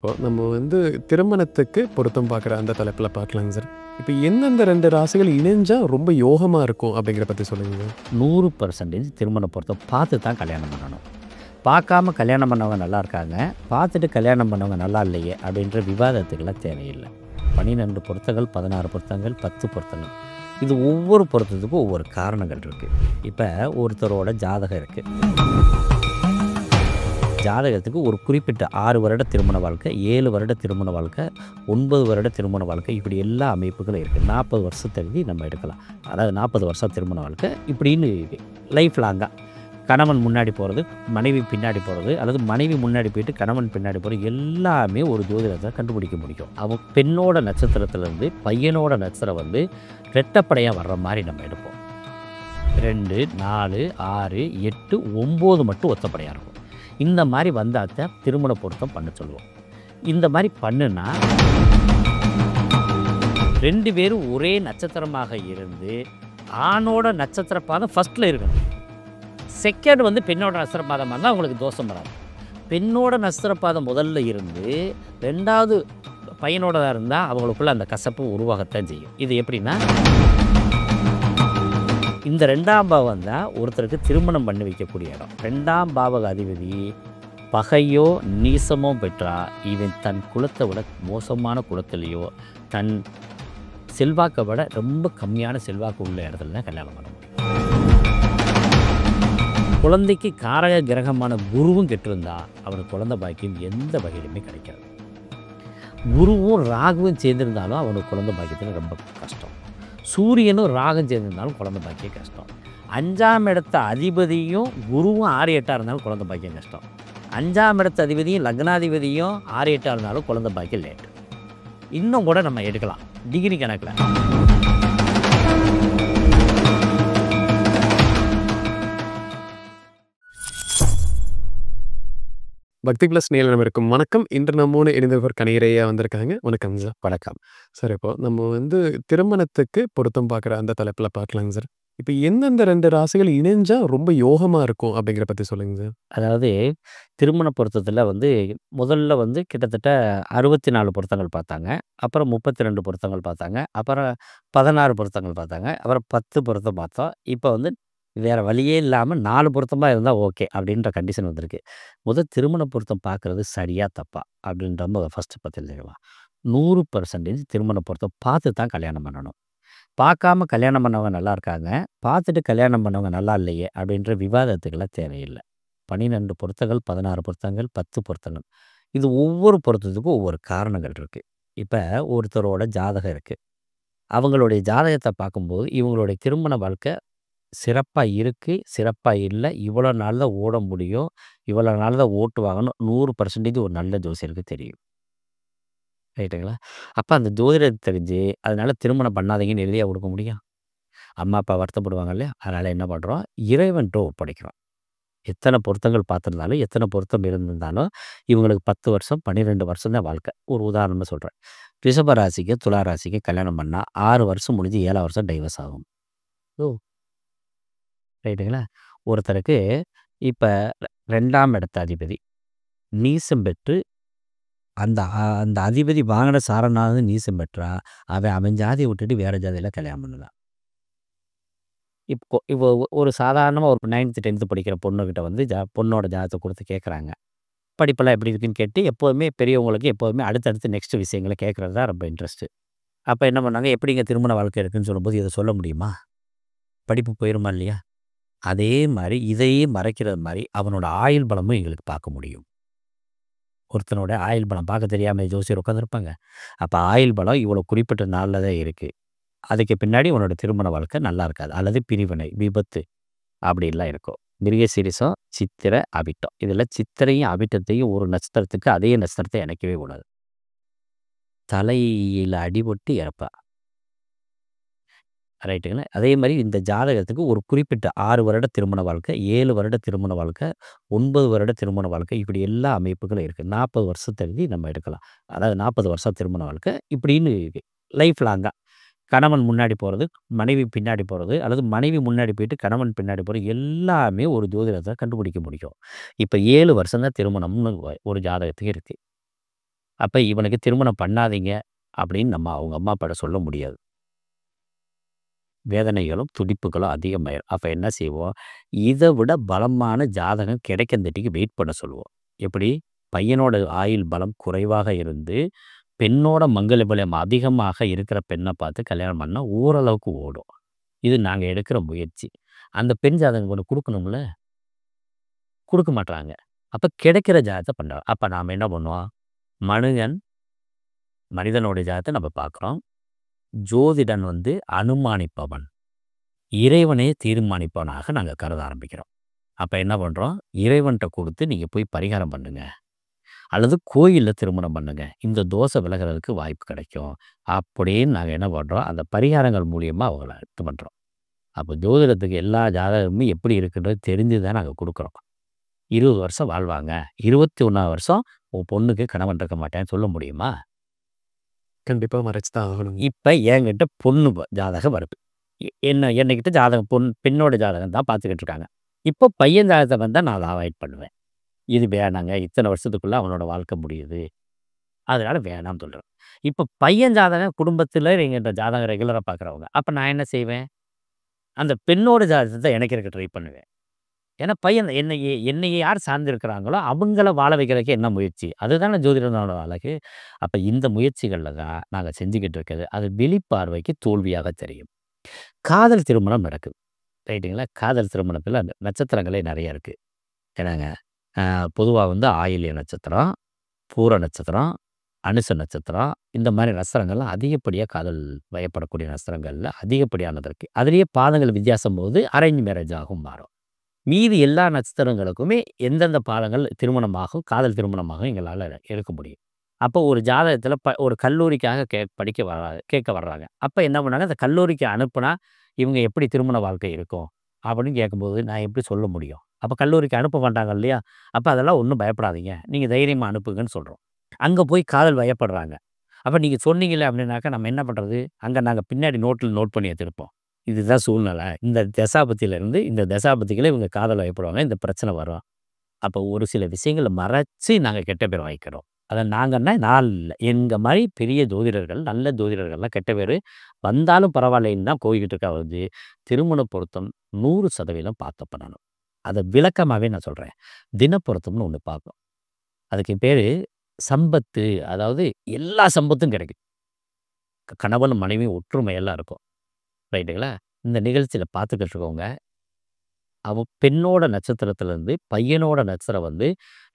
இப்போ நம்ம திருமணத்துக்கு பொருத்தம் பார்க்குற அந்த தலைப்பில பார்க்கலாங்க சார். இப்ப எந்தெந்த 2 ராசிகள் இணைஞ்சா ரொம்ப யோகமா இருக்கும் அப்படிங்கிறத பத்தி சொல்லுங்கங்க. 100% திருமண பொருத்தம் பார்த்து தான் கல்யாணம் பண்ணணும். பார்க்காம கல்யாணம் பண்ணவங்க நல்லா இருக்காங்க. பார்த்துட்டு கல்யாணம் பண்ணவங்க நல்லா இல்லையே அப்படின்ற விவாதத்துக்கெல்லாம் தேவையில்லை. 12 பொருத்தங்கள், 16 பொருத்தங்கள், 10 பொருத்தங்கள். இது ஒவ்வொரு பொருத்தத்துக்கும் ஒவ்வொரு காரணங்கள் இருக்குது. இப்போ ஒருத்தரோட ஜாதகம் இருக்குது. ஜாதகத்துக்கு ஒரு குறிப்பிட்ட 6 வருட திருமண வாழ்க்கை, 7 வருட திருமண வாழ்க்கை, 9 வருட திருமண வாழ்க்கை, இப்படி எல்லா அமைப்புகளும் இருக்குது. 40 வருஷத்தழுதி நம்ம எடுக்கலாம். அதாவது 40 வருஷம் திருமண வாழ்க்கை இப்படின்னு லைஃப் லாங்காக கணவன் முன்னாடி போகிறது, மனைவி பின்னாடி போகிறது, அல்லது மனைவி முன்னாடி போயிட்டு கணவன் பின்னாடி போகிறது, எல்லாமே ஒரு ஜோதிடத்தை கண்டுபிடிக்க முடியும். அவன் பெண்ணோட நட்சத்திரத்துலேருந்து பையனோட நட்சத்திரம் ரெட்டப்படையாக வர்ற மாதிரி நம்ம எடுப்போம். 2, 4, 6, 8, 9 மட்டும் ஒத்தப்படையாக இருக்கும். இந்த மாதிரி வந்தால் திருமண பொருத்தம் பண்ண சொல்லுவோம். இந்த மாதிரி பண்ணுனா 2 பேரும் ஒரே நட்சத்திரமாக இருந்து ஆணோட நட்சத்திர பாதம் ஃபஸ்ட்டில் இருக்கணும். செகண்ட் பெண்ணோட நட்சத்திர பாதமாக இருந்தால் அவங்களுக்கு தோஷம் வராது. பெண்ணோட நட்சத்திர பாதம் முதல்ல இருந்து 2வது பையனோடதாக இருந்தால் அவங்களுக்குள்ள அந்த கசப்பு உருவாகத்தான் செய்யும். இது எப்படின்னா, இந்த 2ஆம் பாவம் தான் ஒருத்தருக்கு திருமணம் பண்ணி வைக்கக்கூடிய இடம். 2ஆம் பாவக அதிபதி பகையோ நீசமோ பெற்றா இவன் தன் குலத்தை விட மோசமான குலத்திலேயோ தன் செல்வாக்கை விட ரொம்ப கம்மியான செல்வாக்கு உள்ள இடத்துல தான் கல்யாணம் பண்ண முடியும். குழந்தைக்கு காரக கிரகமான குருவும் கெட்டிருந்தா அவனுக்கு குழந்தை பாக்கியம் எந்த வகையிலுமே கிடைக்காது. குருவும் ராகுவும் சேர்ந்திருந்தாலும் அவனுக்கு குழந்தை பாக்கியத்தில் ரொம்ப கஷ்டம். சூரியனும் ராகம் சேர்ந்திருந்தாலும் குழந்தை பாக்கியம் கஷ்டம். 5ஆம் இடத்த அதிபதியும் குருவும் 6, 8 இருந்தாலும் குழந்தை பாக்கியம் கஷ்டம். 5ஆம் இடத்த அதிபதியும் லக்னாதிபதியும் 6, 8 இருந்தாலும் குழந்தை பாக்கியம் லேட்டு. இன்னும் கூட நம்ம எடுக்கலாம் டிகிரி கணக்கில். பக்தி பிளஸ் நேயர்கள் இருக்கும் வணக்கம். இன்று நம்மோடு இணைந்தவர் கணியரையா வந்திருக்காங்க. வணக்கம் சார். வணக்கம். சார், இப்போ நம்ம திருமணத்துக்கு பொருத்தம் பார்க்குற அந்த தலைப்பில பார்க்கலாங்க சார். இப்ப எந்தெந்த 2 ராசிகள் இணைஞ்சா ரொம்ப யோகமா இருக்கும் அப்படிங்கிறத பத்தி சொல்லுங்க சார். அதாவது திருமண பொருத்தத்தில் முதல்ல கிட்டத்தட்ட 64 பொருத்தங்கள் பார்த்தாங்க. அப்புறம் 32 பொருத்தங்கள் பார்த்தாங்க. அப்புறம் 16 பொருத்தங்கள் பார்த்தாங்க. அப்புறம் 10 பொருத்தம் பார்த்தோம். இப்போ வேறு வழியே இல்லாமல் 4 பொருத்தமாக இருந்தால் ஓகே அப்படின்ற கண்டிஷன் வந்திருக்கு. திருமண பொருத்தம் பார்க்குறது சரியா தப்பா அப்படின்ற ஃபஸ்ட்டு பற்றி தெரியுமா? 100% திருமண பொருத்தம் பார்த்து தான் கல்யாணம் பண்ணணும். பார்க்காம கல்யாணம் பண்ணவங்க நல்லா இருக்காங்க. பார்த்துட்டு கல்யாணம் பண்ணவங்க நல்லா இல்லையே அப்படின்ற விவாதத்துக்கெல்லாம் தேவையில்லை. 12 பொருத்தங்கள், 16 பொருத்தங்கள், 10 பொருத்தங்கள். இது ஒவ்வொரு பொருத்தத்துக்கும் ஒவ்வொரு காரணங்கள் இருக்குது. இப்போ ஒருத்தரோட ஜாதகம் இருக்குது. அவங்களுடைய ஜாதகத்தை பார்க்கும்போது இவங்களுடைய திருமண வாழ்க்கை சிறப்பாக இருக்குது, சிறப்பாக இல்லை, இவ்வளோ நாள் தான் ஓட முடியும், இவ்வளோ நாள் தான் ஓட்டுவாங்கன்னு 100% ஒரு நல்ல ஜோசியருக்கு தெரியும். ரைட்டுங்களா? அப்போ அந்த ஜோதிடத்தை தெரிஞ்சு அதனால் திருமணம் பண்ணாதீங்கன்னு எழுதியா கொடுக்க முடியும்? அம்மா அப்பா வருத்தப்படுவாங்க இல்லையா? அதனால் என்ன பண்ணுறோம், இறைவன்கிட்ட ஒப்படைக்கிறோம். எத்தனை பொருத்தங்கள் பார்த்துருந்தாலும், எத்தனை பொருத்தம் இருந்திருந்தாலும் இவங்களுக்கு 10 வருஷம் 12 வருஷம் தான் வாழ்க்கை. ஒரு உதாரணமாக சொல்கிறேன். ரிஷப ராசிக்கு துலா ராசிக்கு கல்யாணம் பண்ணால் 6 வருஷம் முடிஞ்சு 7ஆம் வருஷம் டைவர்ஸ் ஆகும். ஓ, ரைட்டுங்களா? ஒருத்தருக்கு இப்போ 2ஆம் இடத்த அதிபதி நீசம் பெற்று அந்த அதிபதி வாங்கின சாரனாவது நீசம் பெற்றா அவன் ஜாதியை விட்டுட்டு வேறு ஜாதியில் கல்யாணம் பண்ணலாம். இப்போ ஒரு சாதாரணமாக ஒரு 9th 10th படிக்கிற பொண்ணுக்கிட்ட பொண்ணோட ஜாதகத்தை கொடுத்து கேட்குறாங்க. படிப்பெல்லாம் எப்படி இருக்குன்னு கேட்டு எப்போதுமே பெரியவங்களுக்கு எப்போதுமே அடுத்தடுத்து நெக்ஸ்ட் விஷயங்களை கேட்குறது தான் ரொம்ப இன்ட்ரெஸ்ட்டு. அப்போ என்ன பண்ணாங்க, எப்படிங்க திருமண வாழ்க்கை இருக்குன்னு சொல்லும்போது இதை சொல்ல முடியுமா? படிப்பு போயிருமா இல்லையா? அதே மாதிரி இதையே மறைக்கிறது மாதிரி அவனோட ஆயுள் பலமும் எங்களுக்கு பார்க்க முடியும். ஒருத்தனோட ஆயுள் பலம் பார்க்க தெரியாமல் ஜோசியர் உட்காந்துருப்பாங்க. அப்போ ஆயுள் பலம் இவ்வளோ குறிப்பிட்ட நாளில் தான் இருக்குது. அதுக்கு பின்னாடி உன்னோட திருமண வாழ்க்கை நல்லா இருக்காது, அல்லது பிரிவினை விபத்து அப்படிலாம் இருக்கும். மிருகசீரிசம், சித்திரை, அவிட்டம். இதில் சித்திரையும் அவிட்டத்தையும் ஒரு நட்சத்திரத்துக்கு அதே நட்சத்திரத்தை இணைக்கவே கூடாது. தலையில் அடிபட்டு இறப்பா. ரைட்டுங்களா? அதே மாதிரி இந்த ஜாதகத்துக்கு ஒரு குறிப்பிட்ட 6 வருட திருமண வாழ்க்கை, 7 வருட திருமண வாழ்க்கை, 9 வருட திருமண வாழ்க்கை, இப்படி எல்லா அமைப்புகளும் இருக்குது. 40 வருஷத்தழுதி நம்ம எடுக்கலாம். அதாவது 40 வருஷம் திருமண வாழ்க்கை இப்படின்னு லைஃப் லாங்காக கணவன் முன்னாடி போகிறது, மனைவி பின்னாடி போகிறது, அல்லது மனைவி முன்னாடி போயிட்டு கணவன் பின்னாடி போகிறது, எல்லாமே ஒரு ஜோதிடத்தை கண்டுபிடிக்க முடியும். இப்போ 7 வருஷம் தான் திருமணம்னு ஒரு ஜாதகத்துக்கு இருக்குது. அப்ப இவனுக்கு திருமணம் பண்ணாதீங்க அப்படின்னு நம்ம அவங்க அம்மா அப்பாட்ட சொல்ல முடியாது. வேதனைகளும், துடிப்புகளும் அதிகமாயிரும். அப்ப என்ன செய்வோம்? இத விட பலமான ஜாதகம் கிடைக்கந்தட்டிக்கு வெயிட் பண்ண சொல்லுவோம். எப்படி? பையனோட ஆயுள் பலம் குறைவாக இருந்து, பெண்ணோட மங்கல பலம் அதிகமாக இருக்கிற பெண்ண பார்த்து கல்யாணம் பண்ணா ஓரளவுக்கு ஓடும். இது நாங்க எடுக்கிற முயற்சி. அந்த பெண் ஜாதகம் ஒண்ணு குடுக்கணும்ல? குடுக்க மாட்றாங்க. அப்ப கிடைக்கிற ஜாதகத்த பண்றாங்க. அப்ப நாம என்ன பண்ணுவோம்? மனிதன் மனிதனுடைய ஜாதகத்த நம்ம பார்க்குறோம். ஜோதிடன் வந்து அனுமானிப்பவன். இறைவனே தீர்மானிப்பவனாக நாங்க கருத ஆரம்பிக்கிறோம். அப்ப என்ன பண்றோம்? இறைவன்ட்ட குடுத்து நீங்க போய் பரிகாரம் பண்ணுங்க. அல்லது கோயில்ல திருமணம் பண்ணுங்க. இந்த தோசை விலகுறதுக்கு வாய்ப்பு கிடைக்கும். அப்படின்னு நாங்க என்ன பண்றோம்? அந்த பரிகாரங்கள் மூலியமா அவங்கள இது பண்றோம். அப்ப ஜோதிடத்துக்கு எல்லா ஜாதகமும் எப்படி இருக்குன்றது தெரிஞ்சு தான் நாங்க குடுக்குறோம். 20 வருஷம் வாழ்வாங்க. 21ஆவது வருஷம் உன் பொண்ணுக்கு கணவன் இருக்க மாட்டேன்னு சொல்ல முடியுமா? கண்டிப்பா மறைச்சு தான் ஆகணுங்க. இப்ப என்கிட்ட பொண்ணு ஜாதகம் வருது. என்னகிட்ட ஜாதகம் பெண்ணோட ஜாதகம் தான் பார்த்துக்கிட்டு இருக்காங்க. இப்போ பையன் ஜாதகத்த வந்தா நான் அத அவாய்ட் பண்ணுவேன். இது வேணாங்க. இத்தனை வருஷத்துக்குள்ள அவனோட வாழ்க்கை முடியுது. அதனால வேணாம்னு சொல்றேன். இப்ப பையன் ஜாதகம் குடும்பத்தில என்கிட்ட ஜாதகம் ரெகுலரா பார்க்குறவங்க. அப்ப நான் என்ன செய்வேன்? அந்த பெண்ணோட ஜாதகத்த இணைக்கிறதுக்கு ட்ரை பண்ணுவேன். ஏன்னா பையன் என்னைய யார் சார்ந்து இருக்கிறாங்களோ, அவங்கள வாழ வைக்கிறதுக்கு என்ன முயற்சி? அதுதானே ஜோதிடனோட அழகு. அப்ப இந்த முயற்சிகள்ல தான் நாங்க செஞ்சுகிட்டு இருக்கிறது. அது வெளிப்பார்வைக்கு தோல்வியாக தெரியும். காதல் திருமணம் நடக்குது. ரைட்டுங்களா? காதல் திருமணத்தில நட்சத்திரங்களே நெறைய இருக்கு. என்னங்க, பொதுவா வந்து ஆயில்ய நட்சத்திரம், பூர நட்சத்திரம், அனுச நட்சத்திரம் இந்த மாரி நட்சத்திரங்கள்லாம் அதிகப்படியா காதல் வயப்படக்கூடிய நட்சத்திரங்கள்ல அதிகப்படியானது இருக்கு. அதிலேயே பாதங்கள் வித்தியாசம் போது அரேஞ்ச் மேரேஜாகவும் மாறும். மீதி எல்லா நட்சத்திரங்களுக்குமே எந்தெந்த பாதங்கள் திருமணமாகும், காதல் திருமணமாகும் எங்களால எடுக்க முடியும். அப்போ ஒரு ஜாதகத்தில ஒரு கல்லூரிக்காக படிக்க கேட்க வர்றாங்க. அப்ப என்ன பண்ணாங்க, அந்த கல்லூரிக்கு அனுப்புனா, இவங்க எப்படி திருமண வாழ்க்கை இருக்கும்? அப்படின்னு கேட்கும்போது, நான் எப்படி சொல்ல முடியும்? அப்ப கல்லூரிக்கு அனுப்ப மாட்டாங்க இல்லையா? அப்ப அதெல்லாம் ஒண்ணும் பயப்படாதீங்க. நீங்க தைரியமா அனுப்புங்கன்னு சொல்றோம். அங்க போய் காதல் வயப்படுறாங்க. அப்ப நீங்க சொன்னீங்களே அப்படின்னாக்கா, நம்ம என்ன பண்றது? அங்க நாங்க பின்னாடி நோட் பண்ணி வச்சிருப்போம். இதுதான் சூழ்நிலை. இந்த தசாபுத்தியிலிருந்து இந்த தசாபுத்திக்குள்ள இவங்க காதல் வயப்படுவாங்க. இந்த பிரச்சனை வரும். அப்போ ஒரு சில விஷயங்கள மறைச்சு நாங்க கெட்ட பேர் வாங்கிக்கிறோம். அத நாங்கன்னா நான் இல்ல. எங்க மாரி பெரிய ஜோதிடர்கள், நல்ல ஜோதிடர்கள்லாம் கெட்ட பேரு வந்தாலும் பரவாயில்லைன்னு தான் போய்க்கிட்டு இருக்கா ஒழிஞ்சு, திருமண பொருத்தம் 100% பார்த்து பண்ணணும். அத விளக்கமாவே நான் சொல்றேன். தினப்பொருத்தம்னு ஒண்ணு பார்ப்போம். அதுக்கு பேரு சம்பத்து. அதாவது எல்லா சம்பத்தும் கிடைக்கும். கணவன், மனைவி ஒற்றுமை எல்லாம் இருக்கும். ரைட்டுங்களா? இந்த நிகழ்ச்சியில பார்த்துக்கிட்டு இருக்கவங்க, பெண்ணோட நட்சத்திரத்திலருந்து பையனோட நட்சத்திரம் வந்து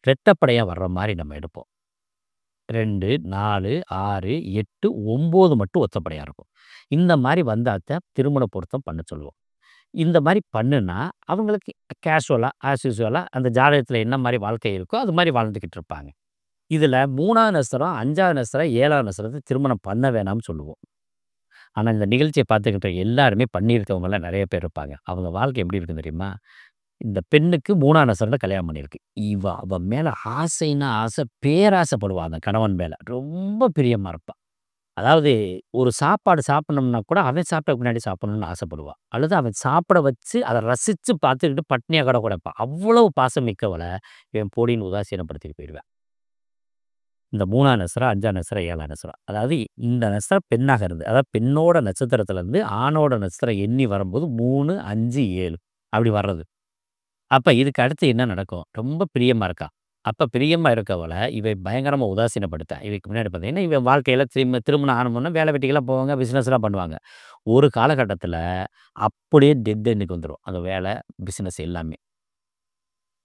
ரெட்டப்படையா வர்ற மாரி நம்ம எடுப்போம். 2, 4, 6, 8, 9 மட்டும் ஒத்தப்படையா இருக்கும். இந்த மாரி வந்தாத்தான் திருமண பொருத்தம் பண்ண சொல்லுவோம். இந்த மாரி பண்ணுனா, அவங்களுக்கு கேஷுவலா, ஆஸ் யூசுவலா அந்த ஜாதகத்தில என்ன மாரி வாழ்க்கை இருக்கோ, அது மாரி வாழ்ந்துகிட்டு இருப்பாங்க. இதில 3வது நட்சத்திரம், 5வது நட்சத்திரம், 7வது நட்சத்திரத்த திருமணம் பண்ண வேணாம்னு சொல்லுவோம். ஆனா, இந்த நிகழ்ச்சிய பார்த்துக்கிட்ட எல்லாருமே பண்ணியிருக்கவங்கலாம் நெறைய பேர் இருப்பாங்க. அவங்க வாழ்க்கை எப்படி இருக்கும் தெரியுமா? இந்த பெண்ணுக்கு 3ஆம் நட்சத்திரத்தில கல்யாணம் பண்ணியிருக்கு. அவ மேல ஆசைன்னா ஆசை, பேராசைப்படுவா அந்த கணவன் மேல. ரொம்ப பிரியமா இருப்பா. அதாவது ஒரு சாப்பாடு சாப்பிடணும்னா கூட, அவன் சாப்பிட்ட பின்னாடி சாப்பிடணும்னு ஆசைப்படுவா. அல்லது அவன் சாப்பிட வச்சு, அத ரசிச்சு பார்த்துக்கிட்டு பட்னியா கூட கிடப்பா. அவ்வளவு பாசம் மிக்கவள, இவன் போடின்னு உதாசீனப்படுத்திட்டு போயிருவான். இந்த 3ஆம் நட்சத்திரம், 5ஆம் நட்சத்திரம், 7ஆம் நட்சத்திரம். அதாவது இந்த நட்சத்திரம் பெண்ணாக இருந்து, அதாவது பெண்ணோட நட்சத்திரத்திலருந்து ஆணோட நட்சத்திரம் எண்ணி வரும்போது 3, 5, 7 அப்படி வர்றது. அப்ப இதுக்கு அடுத்து என்ன நடக்கும்? ரொம்ப பிரியமா இருக்கா. அப்ப பிரியமா இருக்கவள, இவன் பயங்கரமா உதாசீனப்படுத்தா. இதுக்கு முன்னாடி பார்த்தீங்கன்னா, இவன் வாழ்க்கையில திருமணம் ஆனவுடனே வேலை வெட்டிக்கெல்லாம் போவாங்க, பிசினஸ்லாம் பண்ணுவாங்க. ஒரு காலகட்டத்தில அப்படியே டெட் எண்டுக்கு வந்துரும். அந்த வேலை, பிசினஸ் எல்லாமே.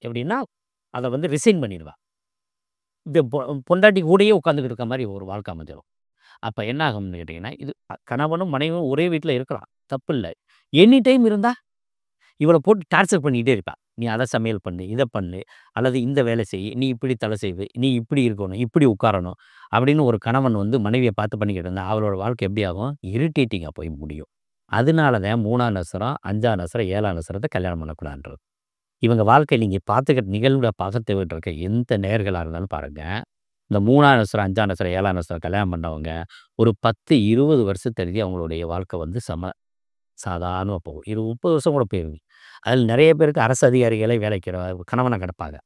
எப்படின்னா, அத வந்து ரிசைன் பண்ணிருவா. இந்த பொண்டாட்டி கூடயே உட்காந்துக்கிட்டு இருக்க மாரி ஒரு வாழ்க்கை அமைஞ்சிரும். அப்ப என்ன ஆகும்னு கேட்டீங்கன்னா, இது கணவனும், மனைவியும் ஒரே வீட்ல இருக்கலாம். தப்பில்ல. எனி டைம் இருந்தா, இவள போட்டு டார்ச்சர் பண்ணிக்கிட்டே இருப்பா. "நீ அத சமையல் பண்ணு, இத பண்ணு, அல்லது இந்த வேலை செய், நீ இப்படி தலை சீவு, நீ இப்படி இருக்கணும், இப்படி உட்காரணும்." அப்படின்னு ஒரு கணவன் வந்து மனைவிய பார்த்து பண்ணிக்கிட்டு இருந்தா, அவளோட வாழ்க்கை எப்படி ஆகும்? இரிட்டேட்டிங்கா போய் முடியும். அதனால தான் 3ஆம் நட்சத்திரம், 5ஆம் நட்சத்திரம், 7ஆம் நட்சத்திரத்த கல்யாணம் பண்ணக்கூடாதுன்றது. இவங்க வாழ்க்கை நீங்க பார்த்துக்கிட்ட நிகழ்வுல பார்த்துக்கிட்டு இருக்க எந்த நேயர்களா இருந்தாலும் பாருங்க. இந்த 3ஆம் நட்சத்திரம், 5ஆம் நட்சத்திரம், 7ஆம் நட்சத்திரம் கல்யாணம் பண்ணவங்க, ஒரு 10, 20 வருஷத்திலேயே அவங்களுடைய வாழ்க்கை வந்து சாதாரணமா போகும். 30 வருஷம் கூட போயிருது. அதில நெறைய பேருக்கு அரசு அதிகாரிகளே வேலைக்கு கணவனா கிடப்பாங்க.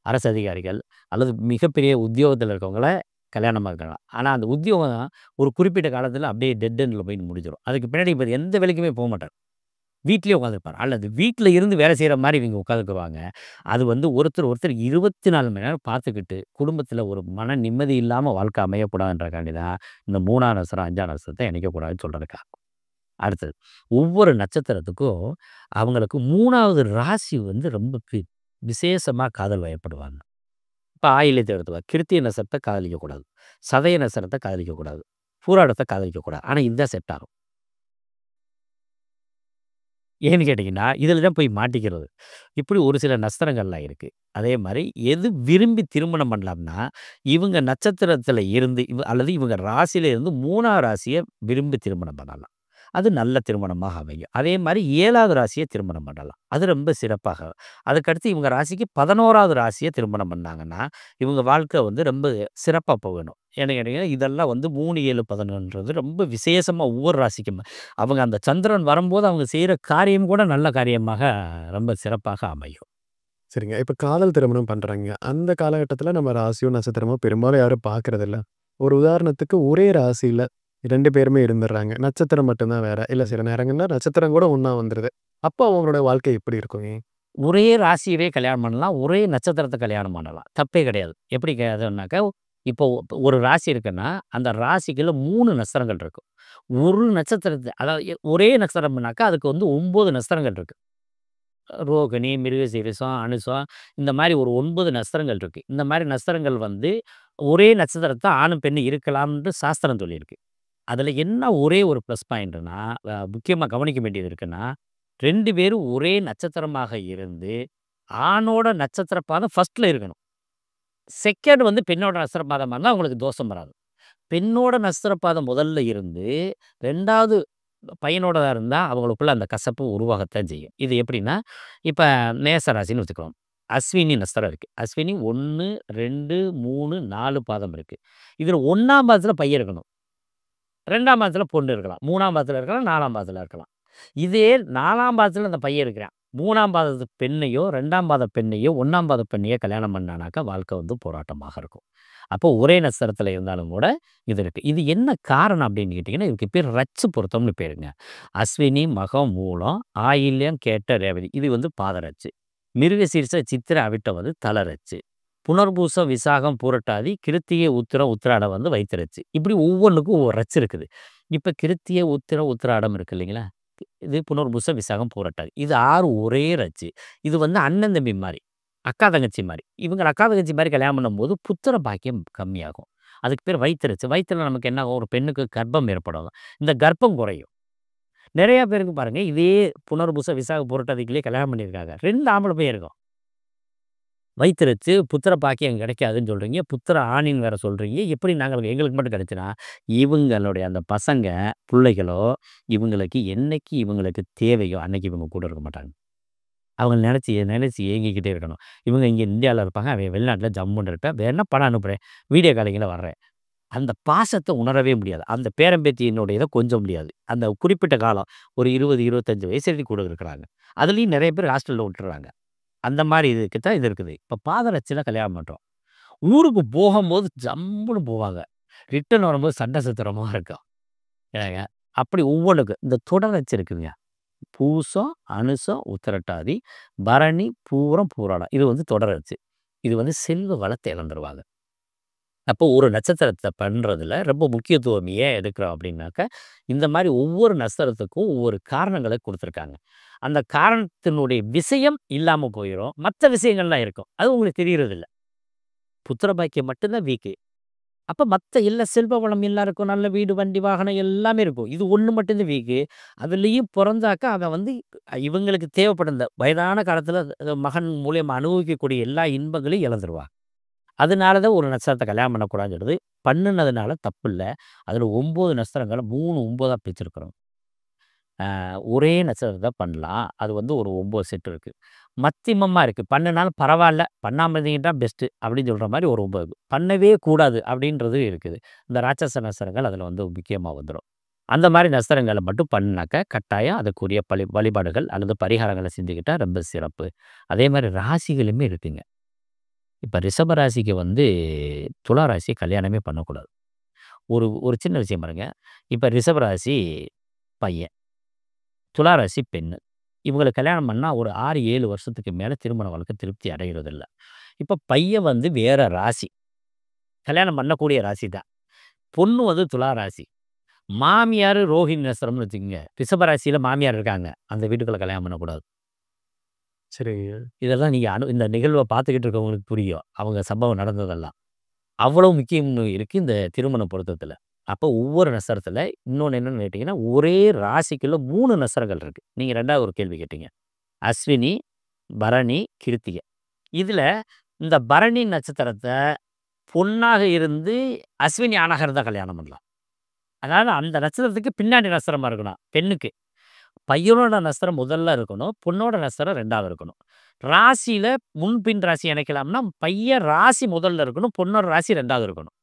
அரசு அதிகாரிகள் அல்லது மிகப்பெரிய உத்தியோகத்தில இருக்கவங்கள கல்யாணமா இருக்கலாம். ஆனா அந்த உத்தியோகம் ஒரு குறிப்பிட்ட காலத்தில அப்படியே டெட் எண்ட்ல போய் முடிஞ்சிரும். அதுக்கு பின்னாடி இவரு எந்த வேலைக்குமே போமாட்டார். வீட்லயே உட்காந்துருப்பார். அல்லது வீட்ல இருந்து வேலை செய்ற மாரி இவங்க உட்காந்துக்குவாங்க. அது வந்து ஒருத்தர் 24 மணி நேரம் பார்த்துக்கிட்டு, குடும்பத்தில ஒரு மன நிம்மதி இல்லாம வாழ்க்கை அமையக்கூடாதுன்றக்காண்டி தான், இந்த 3ஆம் நட்சத்திரம், 5ஆம் நட்சத்திரத்த இணைக்கக்கூடாதுன்னு சொல்றதுக்காக. அடுத்தது, ஒவ்வொரு நட்சத்திரத்துக்கும் அவங்களுக்கு 3வது ராசி வந்து ரொம்ப விசேஷமா காதல் வயப்படுவாங்க. இப்ப ஆயில்யத்த எடுத்துக்கோ. கிருத்திகை நட்சத்திரத்த காதலிக்கக்கூடாது. சதய நட்சத்திரத்த காதலிக்கக்கூடாது. பூராடத்த காதலிக்கக்கூடாது. ஆனா இதுதான் செட் ஆகும். ஏன்னு கேட்டீங்கன்னா, இதில தான் போய் மாட்டிக்கிறது. இப்படி ஒரு சில நட்சத்திரங்கள்லாம் இருக்கு. அதே மாரி எது விரும்பி திருமணம் பண்ணலாம்னா, இவங்க நட்சத்திரத்தில இருந்து அல்லது இவங்க ராசியில இருந்து 3ஆம் ராசிய விரும்பி திருமணம் பண்ணலாம். அது நல்ல திருமணமாக அமையும். அதே மாரி 7வது ராசிய திருமணம் பண்ணலாம். அது ரொம்ப சிறப்பாக. அதுக்கடுத்து இவங்க ராசிக்கு 11வது ராசிய திருமணம் பண்ணாங்கன்னா, இவங்க வாழ்க்கை வந்து ரொம்ப சிறப்பா போகணும். ஏன்னு கேட்டீங்கன்னா, இதெல்லாம் வந்து 3, 7, 11ன்றது ரொம்ப விசேஷமா ஒவ்வொரு ராசிக்கும். அவங்க அந்த சந்திரன் வரும்போது அவங்க செய்ற காரியம் கூட நல்ல காரியமாக ரொம்ப சிறப்பாக அமையும். சரிங்க. இப்ப காதல் திருமணம் பண்றாங்க. அந்த காலகட்டத்தில நம்ம ராசியோ, நட்சத்திரமோ பெரும்பாலும் யாரும் பார்க்கறதில்ல. ஒரு உதாரணத்துக்கு ஒரே ராசியில 2 பேருமே இருந்துர்றாங்க. நட்சத்திரம் மட்டும் தான் வேற. இல்ல சில நேரங்கள்ல நட்சத்திரம் கூட ஒண்ணா வந்துருது. அப்போ அவங்களோட வாழ்க்கை எப்படி இருக்குங்க? ஒரே ராசியவே கல்யாணம் பண்ணலாம். ஒரே நட்சத்திரத்த கல்யாணம் பண்ணலாம். தப்பே கிடையாது. எப்படி கிடையாதுன்னாக்கா, இப்போ ஒரு ராசி இருக்குன்னா, அந்த ராசிக்குள்ள 3 நட்சத்திரங்கள் இருக்கும். ஒரு நட்சத்திரத்த அதாவது ஒரே நட்சத்திரம்னாக்கா, அதுக்கு வந்து 9 நட்சத்திரங்கள் இருக்கு. ரோகிணி, மிருகசீரிஷம், அனுசம் இந்த மாரி ஒரு 9 நட்சத்திரங்கள் இருக்கு. இந்த மாரி நட்சத்திரங்கள் வந்து ஒரே நட்சத்திரத்த ஆணும், பெண்ணும் இருக்கலாம்ன்னு சாஸ்திரம் சொல்லியிருக்கு. அதில என்ன ஒரே ஒரு ப்ளஸ் பாயிண்ட்னா, முக்கியமா கவனிக்க வேண்டியது இருக்குன்னா, 2 பேரும் ஒரே நட்சத்திரமாக இருந்து, ஆணோட நட்சத்திர பாதம் ஃபர்ஸ்ட்ல இருக்கணும். செகண்ட் வந்து பெண்ணோட நட்சத்திர பாதமா இருந்தா அவங்களுக்கு தோஷம் வராது. பெண்ணோட நட்சத்திர பாதம் முதல்ல இருந்து, 2வது பையனோடதா இருந்தா, அவங்களுக்குள்ள அந்த கசப்பு உருவாகத்தான் செய்யும். இது எப்படின்னா, இப்ப மேச ராசின்னு வச்சுக்குவோம். அஸ்வினி நட்சத்திரம் இருக்கு. அஸ்வினி 1, 2, 3, 4 பாதம் இருக்கு. இதில 1ஆம் பாதத்தில பையன் இருக்கணும். 2ஆம் பாதத்தில பொண்ணு இருக்கலாம். 3ஆம் பாதத்தில இருக்கலாம். 4ஆம் பாதத்தில இருக்கலாம். இதே 4ஆம் பாதத்தில அந்த பையன் இருக்கிறான். 3ஆம் பாதத்து பெண்ணையோ, 2ஆம் பாத பெண்ணையோ, 1ஆம் பாத பெண்ணையோ கல்யாணம் பண்ணானாக்கா, வாழ்க்கை வந்து போராட்டமாக இருக்கும். அப்போ ஒரே நட்சத்திரத்தில இருந்தாலும் கூட இது இருக்கு. இது என்ன காரணம் அப்படின்னு கேட்டீங்கன்னா, இதுக்கு பேர் ரட்சு பொருத்தம்னு பேருங்க. அஸ்வினி, மகம், மூலம், ஆயில்யம், கேட்ட, ரேவதி இது வந்து பாதரட்சு. மிருகசீரிஷ, சித்திரை, அவிட்டம் வந்து தலரட்சு. புனர்பூசம், விசாகம், பூரட்டாதி, கிருத்திகை, உத்திரம், உத்திராடம் வந்து வயித்தரட்சு. இப்படி ஒவ்வொன்னுக்கும் ஒவ்வொரு ரட்சு இருக்குது. இப்ப கிருத்திகை, உத்திரம், உத்திராடம் இருக்கு இல்லைங்களா? இது புனர்பூசம், விசாகம், பூரட்டாதி. இது 6 ஒரே ரட்சு. இது வந்து அண்ணன், தம்பி மாரி. அக்கா, தங்கச்சி மாரி. இவங்கள அக்கா, தங்கச்சி மாரி கல்யாணம் பண்ணும்போது புத்திர பாக்கியம் கம்மியாகும். அதுக்கு பேர் வயித்தெரிச்சல். வயித்துல நமக்கு என்ன ஆகும்? ஒரு பெண்ணுக்கு கர்ப்பம் ஏற்படும். இந்த கர்ப்பம் குறையும். நெறைய பேருக்கு பாருங்க, இதே புனர்பூச, விசாக, புரட்டாதிக்குள்ளயே கல்யாணம் பண்ணியிருக்காங்க. 2 ஆம்பள பையன் இருக்கும். வயித்தெரிச்சு புத்திர பாக்கியம் கிடைக்காதுன்னு சொல்றீங்க. புத்திர ஆணின்னு வேற சொல்றீங்க. எப்படி எங்களுக்கு மட்டும் கிடைச்சுன்னா, இவங்களுடைய அந்த பசங்க, புள்ளைகளோ, இவங்களுக்கு என்னைக்கு இவங்களுக்கு தேவையோ, அன்னைக்கு இவங்க கூட இருக்க மாட்டாங்க. அவங்க நெனச்சு நெனச்சு ஏங்கிக்கிட்டே இருக்கணும். இவங்க இங்க இந்தியால இருப்பாங்க. அவன் வெளிநாட்ல ஜம்முன்னு இருப்பான். வேணா படம் அனுப்புறேன். வீடியோ காலிங்ல வர்றேன். அந்த பாசத்த உணரவே முடியாது. அந்த பேரன் பேத்தியினுடைய இத கொஞ்ச முடியாது. அந்த குறிப்பிட்ட காலம் ஒரு 20, 25 வயசு வரைக்கும் கூட இருக்கிறாங்க. அதுலயும் நெறைய பேர் ஹாஸ்டல்ல விட்டுர்றாங்க. அந்த மாரி இதுக்கு தான் இது இருக்குது. இப்ப பாதரட்சையில கல்யாணம் பண்றோம். ஊருக்கு போகும்போது ஜம்முன்னு போவாங்க. ரிட்டர்ன் வரும்போது சண்டை சச்சரவமா இருக்கும். ஏங்க, அப்படி ஒவ்வொன்னுக்கு இந்த தொடரட்சி இருக்குதுங்க. பூசம், அனுசம், உத்திரட்டாதி, பரணி, பூரம், பூராடம். இது வந்து தொடரச்சு. இது வந்து செல்வ வளத்த இழந்துருவாங்க. அப்போ ஒரு நட்சத்திரத்த பண்றதுல ரொம்ப முக்கியத்துவம் ஏன் எடுக்கிறோம் அப்படின்னாக்க, இந்த மாரி ஒவ்வொரு நட்சத்திரத்துக்கும் ஒவ்வொரு காரணங்கள குடுத்துருக்காங்க. அந்த காரணத்தினுடைய விஷயம் இல்லாம போயிரும். மத்த விஷயங்கள்லாம் இருக்கும். அது உங்களுக்கு தெரியறதில்ல. புத்திர பாக்கியம் மட்டும் தான் வீக்கு. அப்ப மத்த எல்லா செல்வ வளம் எல்லாம் இருக்கும். நல்ல வீடு, வண்டி, வாகனம் எல்லாமே இருக்கும். இது ஒண்ணு மட்டும் தான் வீக்கு. அதுலயும் பொறந்தாக்கா அவன் வந்து இவங்களுக்கு தேவைப்படும் இந்த வயதான காலத்துல மகன் மூலியமா அனுபவிக்கக்கூடிய எல்லா இன்பங்களையும் இழந்துருவான். அதனால தான் ஒரு நட்சத்திரத்த கல்யாணம் பண்ணக்கூடாதுன்னு சொல்றது. பண்ணுனதுனால தப்பில்ல. அதுல 9 நட்சத்திரங்கள 3, 9ஆ பிரிச்சிருக்கிறோம். ஒரே நட்சத்திரத்த பண்ணலாம். அது வந்து ஒரு 9 செட் இருக்கு. மத்தியமமா இருக்கு. பண்ணுனாலும் பரவால்ல. பண்ணாம இருந்தீங்கன்னா பெஸ்ட்டு அப்படின்னு சொல்ற மாரி ஒரு 9 பண்ணவே கூடாது அப்படின்றது இருக்குது. இந்த ராட்சச நட்சத்திரங்கள் அதுல வந்து முக்கியமா வந்துரும். அந்த மாரி நட்சத்திரங்கள மட்டும் பண்ணுனாக்க, கட்டாயம் அதுக்குரிய வழிபாடுகள் அல்லது பரிகாரங்கள செஞ்சுக்கிட்டா ரொம்ப சிறப்பு. அதே மாரி ராசிகளுமே இருக்குங்க. இப்ப ரிஷப ராசிக்கு வந்து துலா ராசி கல்யாணமே பண்ணக்கூடாது. ஒரு ஒரு சின்ன விஷயம் பாருங்க. இப்ப ரிஷப ராசி பையன், துலா ராசி பெண்ணு. இவங்கள கல்யாணம் பண்ணா ஒரு 6, 7 வருஷத்துக்கு மேல திருமண வாழ்க்கை திருப்தி அடையறதில்ல. இப்ப பையன் வந்து வேற ராசி. கல்யாணம் பண்ணக்கூடிய ராசி தான். பொண்ணு வந்து துலா ராசி. மாமியாரு ரோஹிணி நட்சத்திரம்னு வச்சுக்கங்க. ரிஷப ராசியில மாமியார் இருக்காங்க. அந்த வீட்டுக்குள்ள கல்யாணம் பண்ணக்கூடாது. சரிங்க. இதெல்லாம் நீங்க இந்த நிகழ்வ பார்த்துக்கிட்டு இருக்கவங்களுக்கு புரியும். அவங்க சம்பவம் நடந்ததெல்லாம். அவ்வளவு முக்கியம் இருக்கு இந்த திருமண பொருத்தத்தில. அப்போ ஒவ்வொரு நட்சத்திரத்தில இன்னொன்னு என்னன்னு கேட்டீங்கன்னா, ஒரே ராசிக்குள்ள 3 நட்சத்திரங்கள் இருக்கு. நீங்க 2வது ஒரு கேள்வி கேட்டீங்க. அஸ்வினி, பரணி, கிருத்திகை. இதுல இந்த பரணி நட்சத்திரத்த பொண்ணாக இருந்து அஸ்வினி ஆணாக இருந்தா கல்யாணம் பண்ணலாம். அதாவது அந்த நட்சத்திரத்துக்கு பின்னாடி நட்சத்திரமா இருக்கணும் பெண்ணுக்கு. பையனோட நட்சத்திரம் முதல்ல இருக்கணும். பொண்ணோட நட்சத்திரம் 2வது இருக்கணும். ராசியில முன்பின் ராசி இணைக்கலாம்னா, பையன் ராசி முதல்ல இருக்கணும். பொண்ணோட ராசி 2வது இருக்கணும்.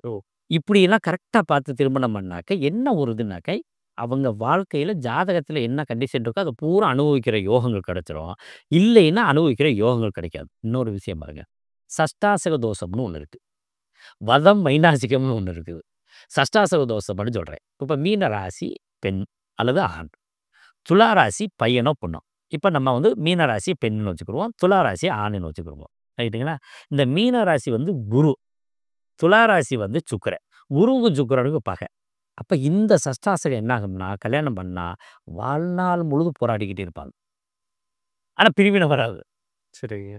ஓ! இப்படியெல்லாம் கரெக்ட்டா பார்த்து திருமணம் பண்ணாக்க, என்ன ஒரு இதுனாக்க, அவங்க வாழ்க்கையில ஜாதகத்தில என்ன கண்டிஷன் இருக்கோ, அத பூரா அனுபவிக்கிற யோகங்கள் கிடைச்சிரும். இல்லைன்னா அனுபவிக்கிற யோகங்கள் கிடைக்காது. இன்னொரு விஷயம் பாருங்க. சஷ்டாசக தோஷம்னு ஒண்ணு இருக்கு. வதம் வைநாசிகம்னு ஒண்ணு இருக்குது. சஷ்டாசக தோஷம்னு சொல்றேன். இப்ப மீன ராசி பெண் அல்லது ஆண். துலா ராசி பையனோ, பொண்ணோ. இப்ப நம்ம வந்து மீன ராசி பெண்ணுன்னு வச்சுக்குருவோம். துலா ராசி ஆணுன்னு வச்சுக்குருவோம். ரைட்டுங்களா? இந்த மீன ராசி வந்து குரு. துலா ராசி வந்து சுக்கிரன். குருவுக்கும் சுக்கிரனுக்கும் பகை. அப்ப இந்த சஷ்டாசகம் என்ன ஆகும்னா, கல்யாணம் பண்ணா வாழ்நாள் முழுதும் போராடிக்கிட்டே இருப்பாங்க. ஆனா பிரிவினை வராது. சரிங்க.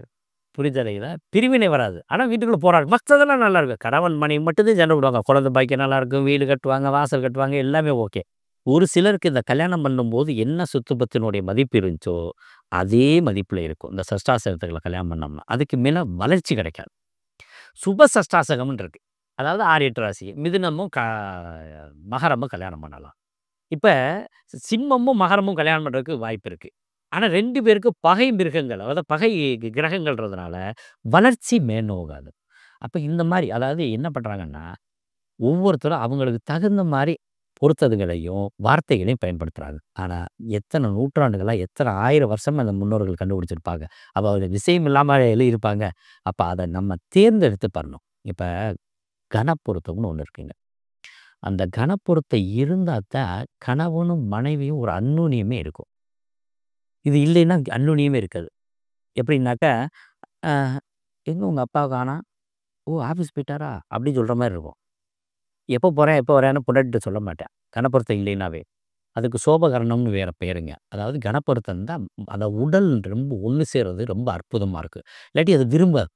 புரிதலைங்களா? பிரிவினை வராது. ஆனா வீட்டுக்குள்ள மத்ததெல்லாம் நல்லா இருக்கும். கணவன் மனைவி மட்டும் தான் சண்டை போடுவாங்க. குழந்தை பாக்கியம் நல்லாருக்கும். வீடு கட்டுவாங்க, வாசல் கட்டுவாங்க. எல்லாமே ஓகே. ஒரு சிலருக்கு இந்த கல்யாணம் பண்ணும்போது என்ன சொத்து பத்தினுடைய மதிப்பு இருந்துச்சோ, அதே மதிப்புல இருக்கும். இந்த சஷ்டாசகத்துல கல்யாணம் பண்ணோம்னா. அதுக்கு மேல வளர்ச்சி கிடைக்காது. சுப சஷ்டாசகம்ன்னு இருக்கு. அதாவது 6, 8 ராசி. மிதுனமும் மகரமும் கல்யாணம் பண்ணலாம். இப்ப சிம்மமும், மகரமும் கல்யாணம் பண்றதுக்கு வாய்ப்பு இருக்கு. ஆனா 2 பேருக்கும் பகை மிருகங்கள், அதாவது பகை கிரகங்கள்ன்றதுனால வளர்ச்சி மேலோகாது. அப்ப இந்த மாரி அதாவது என்ன பண்றாங்கன்னா, ஒவ்வொருத்தரும் அவங்களுக்கு தகுந்த மாரி பொருத்ததுகளையும், வார்த்தைகளையும் பயன்படுத்துறாங்க. ஆனா எத்தன நூற்றாண்டுகளா, எத்தன 1000 வருஷமா அந்த முன்னோர்கள் கண்டுபிடிச்சிருப்பாங்க. அப்ப அது விஷயம் இல்லாம எழுதியிருப்பாங்க. அப்ப அத நம்ம தேர்ந்தெடுத்து பண்ணணும். இப்ப கணப்பொருத்தம்னு ஒண்ணு இருக்குங்க. அந்த கணப்பொருத்தம் இருந்தா தான் கணவனும், மனைவியும் ஒரு அந்யோன்யமே இருக்கும். இது இல்லைன்னா அந்யோன்யமே இருக்காது. எப்படின்னாக்கா, "அ எங்க உங்க அப்பாவ காணோம்? ஓ! ஆஃபீஸ் போயிட்டாரா?" அப்படின்னு சொல்ற மாரி இருக்கும். எப்போ போறேன், எப்போ வரேன்னு பொண்டாட்டிட்ட சொல்ல மாட்டேன். கணப்பொருத்தம் இல்லைன்னாவே. அதுக்கு சோபகரணம்னு வேற பேருங்க. அதாவது கணப்பொருத்தம் தான் அந்த உடல் ரொம்ப ஒண்ணு சேர்றது ரொம்ப அற்புதமா இருக்கு. இல்லாட்டி அது விரும்பாது.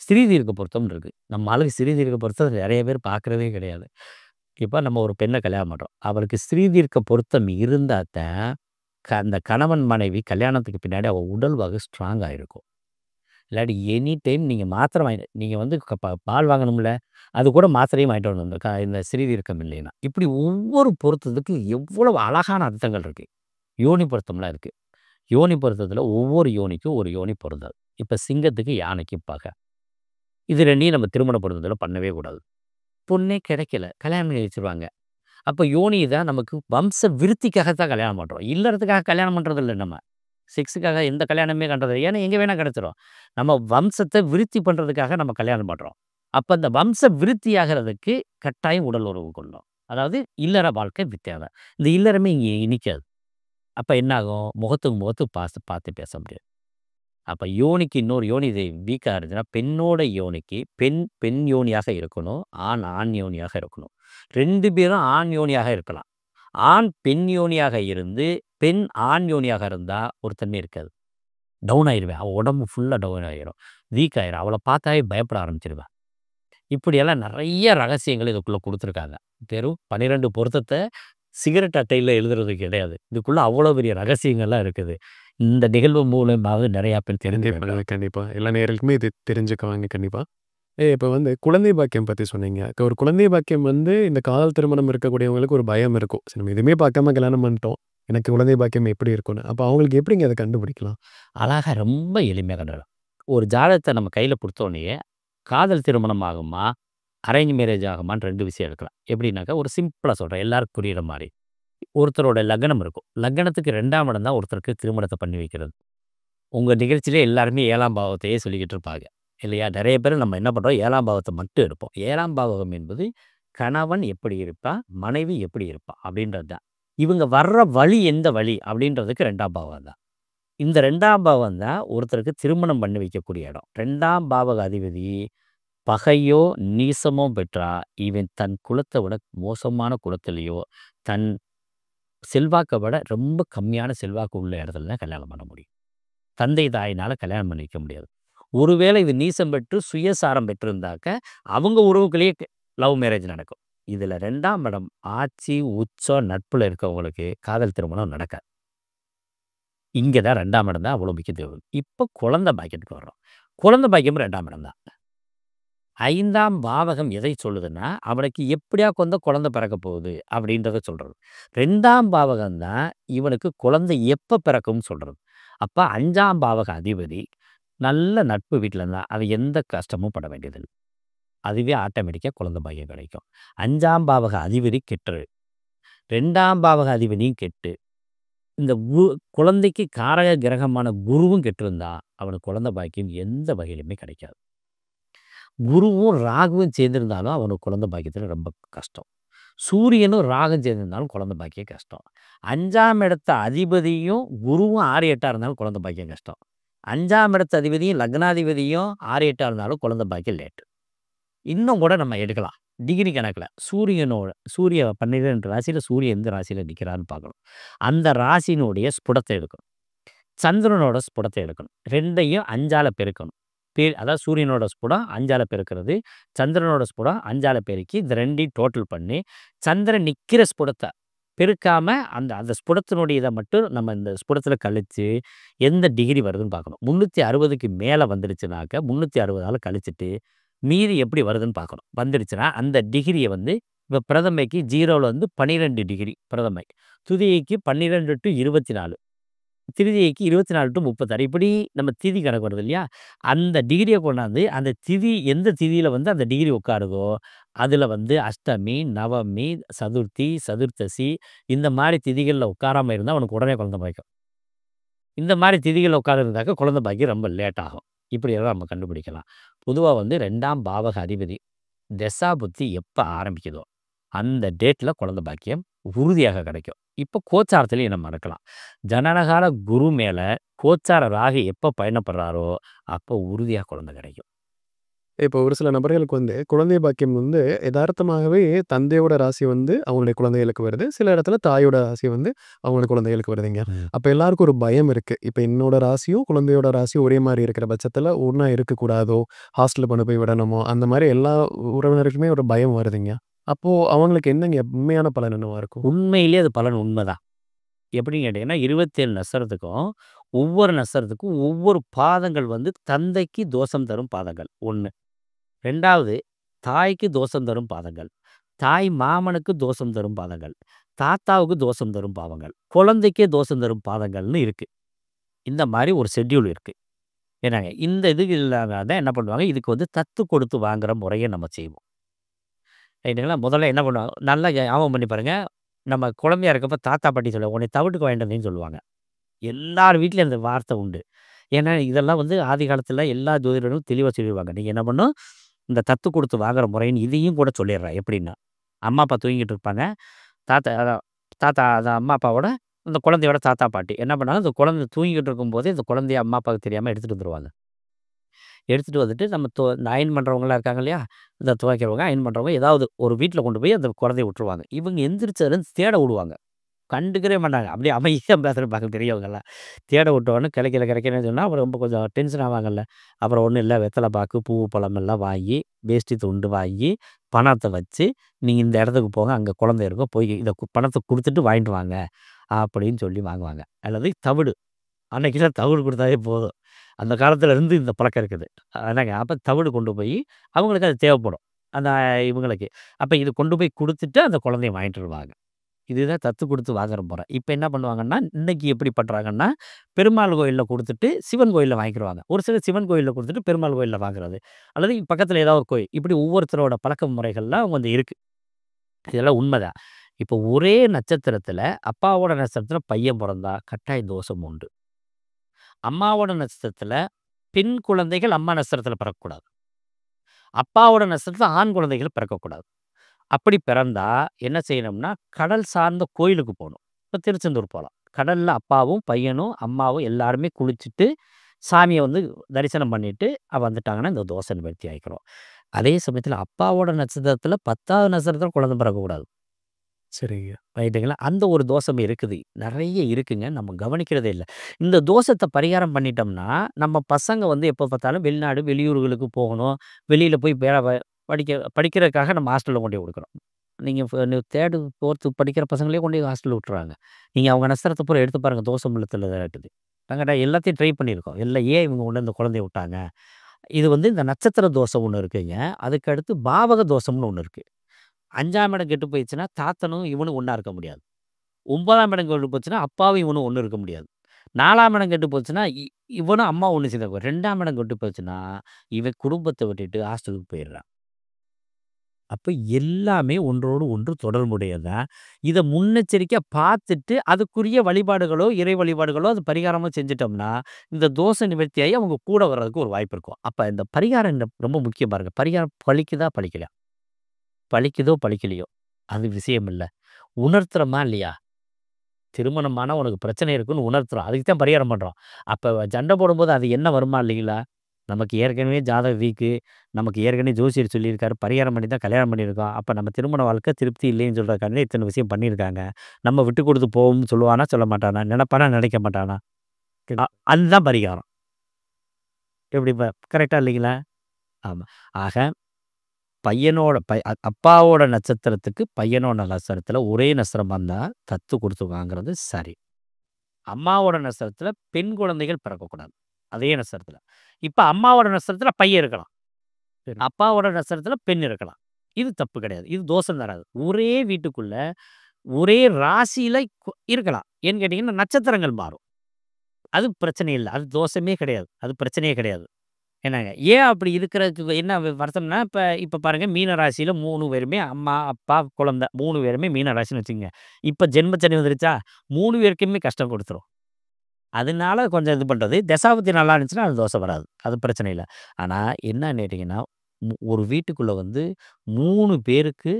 ஸ்திரீதீர்க்க பொருத்தம்னு இருக்கு. நம்ம ஆளுங்க ஸ்திரீதீர்க்க பொருத்தம் நெறைய பேர் பார்க்கிறதே கிடையாது. இப்ப நம்ம ஒரு பெண்ண கல்யாணம் பண்றோம். அவருக்கு ஸ்திரீதீர்க்க பொருத்தம் இருந்தா தான், அந்த கணவன், மனைவி கல்யாணத்துக்கு பின்னாடி அவ உடல் வகை ஸ்ட்ராங்கா இருக்கும். இல்லாட்டி எனி டைம் நீங்க மாத்திரை நீங்க வந்து பால் வாங்கணும்ல, அது கூட மாத்திரையும் வாங்கிட்டு வரணும். இந்த ஸ்திரீதீர்க்கம் இல்லைன்னா. இப்படி ஒவ்வொரு பொருத்தத்துக்கு எவ்வளவு அழகான அர்த்தங்கள் இருக்கு. யோனி பொருத்தம்லாம் இருக்கு. யோனி பொருத்தத்தில ஒவ்வொரு யோனிக்கும் ஒரு யோனி பொருந்தல். இப்ப சிங்கத்துக்கு யானைக்கு பகை. இது 2யும் நம்ம திருமண பொருத்தத்தில பண்ணவே கூடாது. பொண்ணே கிடைக்கல. கல்யாணம் பண்ணி வச்சுருவாங்க. அப்ப யோனி தான் நமக்கு வம்ச விருத்திக்காக தான் கல்யாணம் பண்றோம். இல்லறதுக்காக கல்யாணம் பண்றது இல்ல நம்ம. செக்ஸுக்காக எந்த கல்யாணமே பண்றது இல்ல. ஏன்னா எங்க வேணா கிடைச்சிரும். நம்ம வம்சத்த விருத்தி பண்றதுக்காக நம்ம கல்யாணம் பண்றோம். அப்ப அந்த வம்ச விருத்தி ஆகுறதுக்கு கட்டாயம் உடல் உறவு கொள்ளணும். அதாவது இல்லற வாழ்க்கை தேவை. இந்த இல்லறமே இங்க இனிக்காது. அப்ப என்ன ஆகும்? முகத்துக்கு முகத்துக்கு பார்த்து பேச முடியாது. அப்ப யோனிக்கு இன்னொரு யோனி இது வீக்கா இருந்துச்சுன்னா, பெண்ணோட யோனிக்கு பெண் யோனியாக இருக்கணும். ஆண் யோனியாக இருக்கணும். 2 பேரும் ஆண் யோனியாக இருக்கலாம். ஆண் பெண் யோனியாக இருந்து, பெண் ஆண் யோனியாக இருந்தா ஒரு தன்மை இருக்காது. டவுன் ஆயிருவேன். அவ உடம்பு ஃபுல்லா டவுன் ஆயிரும். வீக் ஆயிரும். அவள பார்த்தாவே பயப்பட ஆரம்பிச்சுருவேன். இப்படியெல்லாம் நெறைய ரகசியங்கள் இதுக்குள்ள குடுத்துருக்காங்க. வெறும் 12 பொருத்தத்த சிகரெட் அட்டையில எழுதுறது கிடையாது. இதுக்குள்ள அவ்வளோ பெரிய ரகசியங்கள்லாம் இருக்குது. இந்த நிகழ்வு மூலமாவது நெறையா பேர் கண்டிப்பாங்க, தெரிஞ்சுக்கிட்டாங்க. கண்டிப்பா. எல்லா நேயர்களுக்குமே இது தெரிஞ்சுக்குவாங்க கண்டிப்பா. இப்ப வந்து குழந்தை பாக்கியம் பத்தி சொன்னீங்க. ஒரு குழந்தை பாக்கியம் வந்து இந்த காதல் திருமணம் இருக்கக்கூடியவங்களுக்கு ஒரு பயம் இருக்கும். சரி நம்ம எதுவுமே பார்க்காம கல்யாணம் பண்ணிட்டோம். எனக்கு குழந்தை பாக்கியம் எப்படி இருக்கும்னு. அப்ப அவங்களுக்கு எப்படிங்க அத கண்டுபிடிக்கலாம்? அழகா ரொம்ப எளிமையா கண்டுபிடிக்கலாம். ஒரு ஜாதகத்த நம்ம கையில குடுத்தோனயே, காதல் திருமணம் ஆகுமா? அரேஞ்ச் மேரேஜ் ஆகுமான்னு 2 விஷயம் எடுக்கலாம். எப்படின்னாக்கா, ஒரு சிம்பிளா சொல்றேன். எல்லாருக்கும் புரியிற மாரி. ஒருத்தரோட லக்னம் இருக்கும். லக்னத்துக்கு 2ஆம் இடம் தான் ஒருத்தருக்கு திருமணத்த பண்ணி வைக்கிறது. உங்க நிகழ்ச்சியிலே எல்லாருமே 7ஆம் பாவத்தையே சொல்லிக்கிட்டு இருப்பாங்க. இல்லையா? நெறைய பேர் நம்ம என்ன பண்றோம், 7ஆம் பாவத்த மட்டும் எடுப்போம். 7ஆம் பாவகம் என்பது கணவன் எப்படி இருப்பா, மனைவி எப்படி இருப்பா அப்படின்றது தான். இவங்க வர்ற வழி எந்த வழி அப்படின்றதுக்கு 2ஆம் பாவம் தான். இந்த 2ஆம் பாவம் தான் ஒருத்தருக்கு திருமணம் பண்ணி வைக்கக்கூடிய இடம். 2ஆம் பாவக அதிபதி பகையோ, நீசமோ பெற்றா, இவன் தன் குலத்த விட மோசமான குலத்திலயோ, தன் செல்வாக்க விட ரொம்ப கம்மியான செல்வாக்கு உள்ள இடத்துல தான் கல்யாணம் பண்ண முடியும். தந்தை, தாயினால கல்யாணம் பண்ணி வைக்க முடியாது. ஒருவேளை இது நீசம் பெற்று, சுயசாரம் பெற்றிருந்தாக்க, அவங்க உறவுக்குள்ளேயே லவ் மேரேஜ் நடக்கும். இதுல 2ஆம் இடம் ஆட்சி, உச்சம், நட்புல இருக்கவங்களுக்கு காதல் திருமணம் நடக்காது. இங்க தான் 2ஆம் இடம் தான் அவ்வளோ முக்கியத்துவம். இப்ப குழந்தை பாக்கியத்துக்கு வர்றோம். குழந்தை பாக்கியம் 2ஆம் இடம் தான். 5ஆம் பாவகம் எதை சொல்லுதுன்னா, அவனுக்கு எப்படியா குழந்தை பிறக்க போகுது அப்படின்றத சொல்றது. 2ஆம் பாவகம் தான் இவனுக்கு குழந்தை எப்ப பிறக்கும்னு சொல்றது. அப்ப 5ஆம் பாவக அதிபதி நல்ல நட்பு வீட்ல இருந்தா, அவன் எந்த கஷ்டமும் பட வேண்டியதில்ல. அதுவே ஆட்டோமேட்டிக்கா குழந்தை பாக்கியம் கிடைக்கும். 5ஆம் பாவக அதிபதி கெட்டுரு. 2ஆம் பாவக அதிபதியும் கெட்டு, இந்த குழந்தைக்கு காரக கிரகமான குருவும் கெட்டிருந்தா, அவனுக்கு குழந்தை பாக்கியம் எந்த வகையிலுமே கிடைக்காது. குருவும், ராகுவும் சேர்ந்திருந்தாலும் அவனுக்கு குழந்தை பாக்கியத்துல ரொம்ப கஷ்டம். சூரியனும், ராகும் சேர்ந்திருந்தாலும் குழந்தை பாக்கியம் கஷ்டம். 5ஆம் இடத்த அதிபதியும், குருவும் 6, 8ஆ இருந்தாலும் குழந்தை பாக்கியம் கஷ்டம். 5ஆம் இடத்த அதிபதியும், லக்னாதிபதியும் 6, 8ஆ இருந்தாலும் குழந்தை பாக்கியம் லேட். இன்னும் கூட நம்ம எடுக்கலாம். டிகிரி கணக்குல சூரிய 12 ராசியில சூரியன் எந்த ராசியில நிக்கிறான்னு பார்க்கணும். அந்த ராசியினுடைய ஸ்புடத்த எடுக்கணும். சந்திரனோட ஸ்புடத்த எடுக்கணும். 2யும் 5ஆல பெருக்கணும். அதாவது சூரியனோட ஸ்புடம் 5ஆல பெருக்கிறது. சந்திரனோட ஸ்புடம் 5ஆல பெருக்கி இந்த 2யும் டோட்டல் பண்ணி, சந்திரன் நிக்கிற ஸ்புடத்த பெருக்காம அந்த அந்த ஸ்புடத்தினுடைய இத மட்டும் நம்ம இந்த ஸ்புடத்துல கழிச்சு, எந்த டிகிரி வருதுன்னு பார்க்கணும். 360க்கு மேல வந்துருச்சுனாக்க, 360ஆல கழிச்சுட்டு, மீதி எப்படி வருதுன்னு பார்க்கணும். வந்துடுச்சுன்னா, அந்த டிகிரிய வந்து இப்ப பிரதமைக்கு 0ல வந்து 12 டிகிரி பிரதமை. துதியைக்கு 12 to 24. திருதியைக்கு 24 to 36. இப்படி நம்ம திதி கணக்கு வருது இல்லையா? அந்த டிகிரிய கொண்டாந்து, அந்த திதி எந்த திதியில வந்து அந்த டிகிரி உட்காருதோ, அதுல வந்து அஷ்டமி, நவமி, சதுர்த்தி, சதுர்த்தசி இந்த மாரி திதிகள்ல உட்காராம இருந்தா, அவனுக்கு உடனே குழந்தை பாக்கியம். இந்த மாரி திதிகள்ல உட்கார்ந்திருந்தாக்க குழந்தை பாக்கியம் ரொம்ப லேட் ஆகும். இப்படியெல்லாம் நம்ம கண்டுபிடிக்கலாம். பொதுவா வந்து 2ஆம் பாவக அதிபதி தசா புத்தி எப்ப ஆரம்பிக்குதோ, அந்த டேட்ல குழந்தை பாக்கியம் உறுதியாக கிடைக்கும். இப்ப கோச்சாரத்திலயும் நம்ம நடக்கலாம். ஜனனகால குரு மேல கோச்சார ராகு எப்ப பயணப்படுறாரோ, அப்போ உறுதியா குழந்தை கிடைக்கும். இப்போ ஒரு சில நபர்களுக்கு வந்து குழந்தை பாக்கியம் வந்து எதார்த்தமாகவே தந்தையோட ராசி வந்து அவங்களுடைய குழந்தைகளுக்கு வருது. சில இடத்துல தாயோட ராசி வந்து அவங்களுடைய குழந்தைகளுக்கு வருதுங்க. ம். அப்ப எல்லாருக்கும் ஒரு பயம் இருக்கு. இப்ப என்னோட ராசியும், குழந்தையோட ராசியும் ஒரே மாரி இருக்கிற பட்சத்துல ஒண்ணா இருக்கக்கூடாதோ, ஹாஸ்டல்ல கொண்டு போய் விடணுமோ, அந்த மாரி எல்லா உறவினருக்குமே ஒரு பயம் வருதுங்க. அப்போ அவங்களுக்கு என்னங்க உண்மையான பலன் என்னவா இருக்கும்? உண்மையிலேயே அது பலன் உண்மைதான். எப்படின்னு கேட்டீங்கன்னா, 27 நட்சத்திரத்துக்கும், ஒவ்வொரு நட்சத்திரத்துக்கும் ஒவ்வொரு பாதங்கள் வந்து தந்தைக்கு தோஷம் தரும் பாதங்கள் 1. 2வது தாய்க்கு தோஷம் தரும் பாதங்கள். தாய் மாமனுக்கு தோஷம் தரும் பாதங்கள். தாத்தாவுக்கு தோஷம் தரும் பாவங்கள். குழந்தைக்கே தோஷம் தரும் பாதங்கள்னு இருக்கு. இந்த மாரி ஒரு ஷெட்யூல் இருக்கு. ஏன்னாங்க, இந்த இது இல்லாம தான் என்ன பண்ணுவாங்க, இதுக்கு வந்து தத்து கொடுத்து வாங்குற முறைய நம்ம செய்வோம். ரைட்டுங்களா? முதல்ல என்ன பண்ணுவாங்க, நல்லா ஞாபகம் பண்ணி பாருங்க. நம்ம குழந்தையா இருக்கப்ப தாத்தா, பாட்டி சொல்லுவாங்க, "உன்னைய தவிட்டுக்கு வாங்கிட்டு வந்தேன்னு" சொல்லுவாங்க. எல்லார் வீட்லயும் அந்த வார்த்தை உண்டு. ஏன்னா, இதெல்லாம் வந்து ஆதி காலத்துல எல்லா ஜோதிடர்களும் தெளிவா சொல்லிருவாங்க. நீங்க என்ன பண்ணணும், இந்த தத்து குடுத்து வாங்குற முறைன்னு இதையும் கூட சொல்லிர்றேன். எப்படின்னா, அம்மா, அப்பா தூங்கிட்டு இருப்பாங்க. தாத்தா அதான் தாத்தா அதான் அம்மா, அப்பாவோட அந்த குழந்தையோட தாத்தா, பாட்டி என்ன பண்ணாங்க, அந்த குழந்தை தூங்கிக்கிட்டு இருக்கும்போதே இந்த குழந்தைய அம்மா, அப்பாவுக்கு தெரியாம எடுத்துட்டு வந்துருவாங்க. எடுத்துட்டு வந்துட்டு நம்ம இந்த அயர்ன் பண்றவங்கலாம் இருக்காங்க இல்லையா? இந்த துவைக்கிறவங்க, அயர்ன் பண்றவங்க ஏதாவது ஒரு வீட்ல கொண்டு போய் அந்த குழந்தைய விட்டுருவாங்க. இவங்க எந்திரிச்சதுலருந்து தேட விடுவாங்க. கண்டுக்கவே மாட்டாங்க. அப்படியே அமைதியா பார்த்துருப்பாங்க பெரியவங்கலாம். தேட விட்டோனே கிடைக்கல கிடைக்கலன்னு சொன்னா, அப்புறம் ரொம்ப கொஞ்சம் டென்ஷன் ஆவாங்கல்ல. அப்புறம் ஒண்ணும் இல்ல வெத்தல பாக்கு, பூ, பழம் எல்லாம் வாங்கி, வேஷ்டி துண்டு வாங்கி, பணத்த வச்சு, "நீங்க இந்த இடத்துக்கு போங்க. அங்க குழந்தை இருக்கும். போய் இத பணத்த குடுத்துட்டு வாங்கிட்டு வாங்க." அப்படின்னு சொல்லி வாங்குவாங்க. அல்லது தவிடு. அன்னைக்கெல்லாம் தவிடு குடுத்தாவே போதும். அந்த காலத்துல இருந்து இந்த பழக்கம் இருக்குது. அதாங்க அப்ப தவிடு கொண்டு போய் அவங்களுக்கு அது தேவைப்படும். அந்த இவங்களுக்கு. அப்ப இது கொண்டு போய் குடுத்துட்டு அந்த குழந்தைய வாங்கிட்டு வருவாங்க. இதுதான் தத்து குடுத்து வாங்குற முறை. இப்ப என்ன பண்ணுவாங்கன்னா, இன்னைக்கு எப்படி பண்றாங்கன்னா, பெருமாள் கோயில்ல குடுத்துட்டு, சிவன் கோயில்ல வாங்கிக்கிருவாங்க. ஒரு சிலர் சிவன் கோயில்ல குடுத்துட்டு, பெருமாள் கோயில்ல வாங்குறது. அல்லது பக்கத்துல ஏதாவது ஒரு கோயில். இப்படி ஒவ்வொருத்தரோட பழக்க முறைகள்லாம் வந்து இருக்கு. இதெல்லாம் உண்மைதான். இப்போ ஒரே நட்சத்திரத்துல, அப்பாவோட நட்சத்திரத்துல பையன் பொறந்தா, கட்டாய தோஷம் உண்டு. அம்மாவோட நட்சத்திரத்துல பெண் குழந்தைகள் அம்மா நட்சத்திரத்தில பிறக்கக்கூடாது. அப்பாவோட நட்சத்திரத்தில ஆண் குழந்தைகள் பிறக்கக்கூடாது. அப்படி பிறந்தா என்ன செய்யணும்னா, கடல் சார்ந்த கோயிலுக்கு போணும். இப்ப திருச்செந்தூர் போலாம். கடல்ல அப்பாவும், பையனும், அம்மாவும் எல்லாருமே குளிச்சுட்டு, சாமிய வந்து தரிசனம் பண்ணிட்டு வந்துட்டாங்கன்னா, இந்த தோஷ நிவர்த்தி ஆயிக்கிறோம். அதே சமயத்தில அப்பாவோட நட்சத்திரத்தில 10வது நட்சத்திரத்தில குழந்தை பிறக்கக்கூடாது. சரிங்க. ரைட்டுங்களா? அந்த ஒரு தோஷம் இருக்குது. நெறைய இருக்குங்க. நம்ம கவனிக்கிறதே இல்ல. இந்த தோஷத்த பரிகாரம் பண்ணிட்டோம்னா, நம்ம பசங்க வந்து எப்ப பார்த்தாலும் வெளிநாடு, வெளியூர்களுக்கு போகணும். வெளியில போய் படிக்கிறதுக்காக நம்ம ஹாஸ்டல்ல கொண்டு போய் விடுக்குறோம். நீங்க 3, 4 படிக்கிற பசங்களே கொண்டு போய் ஹாஸ்டல்ல விட்டுறாங்க. நீங்க அவங்க நட்சத்திரத்த பூரா எடுத்து பாருங்க. தோஷம் உள்ளத்துல தான் இருக்குது. நாங்க எல்லாத்தையும் ட்ரை பண்ணியிருக்கோம். ஏன் இவங்க கொண்டு இந்த குழந்தைய விட்டாங்க? இது வந்து இந்த நட்சத்திர தோஷம் ஒண்ணு இருக்குங்க. அதுக்கு அடுத்து பாவக தோஷம்னு ஒண்ணு இருக்கு. 5ஆம் இடம் கெட்டு போயிடுச்சுன்னா, தாத்தனும் இவனும் ஒண்ணா இருக்க முடியாது. 9ஆம் இடம் கெட்டு போச்சுன்னா, அப்பாவும் இவனும் ஒண்ணு இருக்க முடியாது. 4ஆம் இடம் கெட்டு போச்சுன்னா, இவனும் அம்மாவும் ஒண்ணு சேர்ந்துக்க 2ஆம் இடம் கெட்டு போச்சுன்னா, இவன் குடும்பத்த விட்டுட்டு ஹாஸ்டலுக்கு போயிடுறான். அப்ப எல்லாமே ஒன்றோடு ஒன்று தொடர்புடையது. இத முன்னெச்சரிக்கையா பார்த்துட்டு, அதுக்குரிய வழிபாடுகளோ, இறை வழிபாடுகளோ, அது பரிகாரமோ செஞ்சுட்டோம்னா, இந்த தோஷ நிவர்த்தியாகி அவங்க கூட வர்றதுக்கு ஒரு வாய்ப்பு இருக்கும். அப்ப இந்த பரிகாரம் ரொம்ப முக்கியம் பாருங்க. பரிகாரம் பலிக்குதா? பலிக்கலையா? பலிக்குதோ? பலிக்கலையோ? அது விஷயம் இல்ல. உணர்த்துறோமா? இல்லையா? திருமணமானா உனக்கு பிரச்சனை இருக்குன்னு உணர்த்துறோம். அதுக்கு தான் பரிகாரம் பண்றோம். அப்ப சண்டை போடும்போது அது என்ன வருமா? இல்லைங்களா? நமக்கு ஏற்கனவே ஜாதகம் வீக்கு. நமக்கு ஏற்கனவே ஜோசியர் சொல்லியிருக்காரு. பரிகாரம் பண்ணி தான் கல்யாணம் பண்ணியிருக்கோம். அப்ப நம்ம திருமண வாழ்க்கை திருப்தி இல்லைன்னு சொல்றதுக்காண்டி இத்தன விஷயம் பண்ணியிருக்காங்க. நம்ம விட்டு குடுத்து போவோம்னு சொல்லுவானா? சொல்ல மாட்டானா? நினைப்பானா? நினைக்க மாட்டானா? அ கண்டிப்பா. அதுதான் பரிகாரம். எப்படி கரெக்ட்டா இல்லைங்களா? ஆமா. ஆக பையனோட அப்பாவோட நட்சத்திரத்துக்கு பையனோட நட்சத்திரத்தில ஒரே நட்சத்திரமா இருந்தா தத்து குடுத்து சரி. அம்மாவோட நட்சத்திரத்தில பெண் குழந்தைகள் பிறக்கக்கூடாது. அதே நட்சத்திரத்தில. இப்ப அம்மாவோட நட்சத்திரத்தில பையன் இருக்கலாம். சரி. அப்பாவோட நட்சத்திரத்தில பெண் இருக்கலாம். இது தப்பு கிடையாது. இது தோஷம் தராது. ஒரே வீட்டுக்குள்ள, ஒரே ராசியில இருக்கலாம். ஏன்னு கேட்டீங்கன்னா, நட்சத்திரங்கள் மாறும். அது பிரச்சனை இல்ல. அது தோஷமே கிடையாது. அது பிரச்சனையே கிடையாது. என்னங்க, ஏன் அப்படி இருக்கிறதுக்கு என்ன வருத்தம்னா, இப்ப பாருங்க மீன ராசியில 3 பேருமே அம்மா, அப்பா, குழந்தை 3 பேருமே மீன ராசின்னு வச்சுக்கங்க. இப்ப ஜென்ம சனி வந்துருச்சா, 3 பேருக்குமே கஷ்டம் குடுத்துரும். அதனால கொஞ்சம் இது பண்றது. தசாபுத்தி நல்லா இருந்துச்சுன்னா, அது தோசை வராது. அது பிரச்சனை இல்ல. ஆனா என்னன்னு கேட்டீங்கன்னா, ஒரு வீட்டுக்குள்ள வந்து 3 பேருக்கு